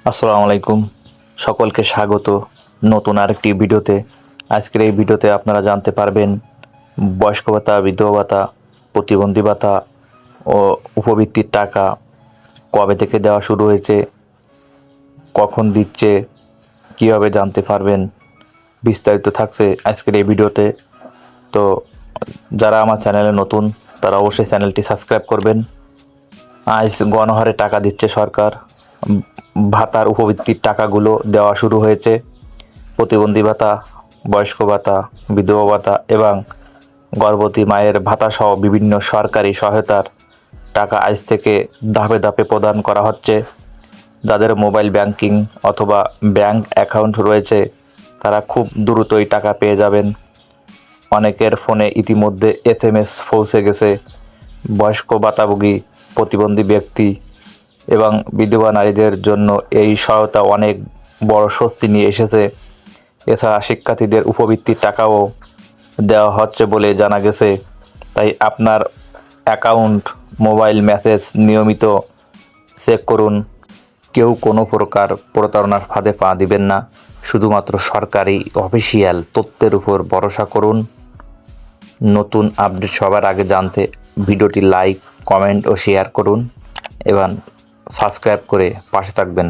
আসসালামু আলাইকুম, সকলকে স্বাগত নতুন আরেকটি ভিডিওতে। আজকের এই ভিডিওতে আপনারা জানতে পারবেন বয়স্ক ভাতা, বিধবা ভাতা, প্রতিবন্ধী ভাতা ও উপবৃত্তির টাকা কবে থেকে দেওয়া শুরু হয়েছে, কখন দিচ্ছে, কীভাবে জানতে পারবেন, বিস্তারিত থাকছে আজকের এই ভিডিওতে। তো যারা আমার চ্যানেলে নতুন তারা অবশ্যই চ্যানেলটি সাবস্ক্রাইব করবেন। আজ গণহারে টাকা দিচ্ছে সরকার। ভাতার উপবৃত্তির টাকাগুলো দেওয়া শুরু হয়েছে। প্রতিবন্ধী ভাতা, বয়স্ক ভাতা, বিধবা ভাতা এবং গর্ভবতী মায়ের ভাতা সহ বিভিন্ন সরকারি সহায়তার টাকা আজ থেকে ধাপে ধাপে প্রদান করা হচ্ছে। যাদের মোবাইল ব্যাংকিং অথবা ব্যাংক অ্যাকাউন্ট রয়েছে তারা খুব দ্রুতই টাকা পেয়ে যাবেন। অনেকের ফোনে ইতিমধ্যে SMS পৌঁছে গেছে। বয়স্ক ভাতাভোগী, প্রতিবন্ধী ব্যক্তি এবং বিধবা নারীদের জন্য এই সহায়তা অনেক বড় স্বস্তি নিয়ে এসেছে। এছাড়া শিক্ষার্থীদের উপবৃত্তির টাকাও দেওয়া হচ্ছে বলে জানা গেছে। তাই আপনার অ্যাকাউন্ট, মোবাইল মেসেজ নিয়মিত চেক করুন। কেউ কোনো প্রকার প্রতারণার ফাঁদে পা দিবেন না। শুধুমাত্র সরকারি অফিসিয়াল তথ্যের উপর ভরসা করুন। নতুন আপডেট সবার আগে জানতে ভিডিওটি লাইক, কমেন্ট ও শেয়ার করুন এবং সাবস্ক্রাইব করে পাশে থাকবেন।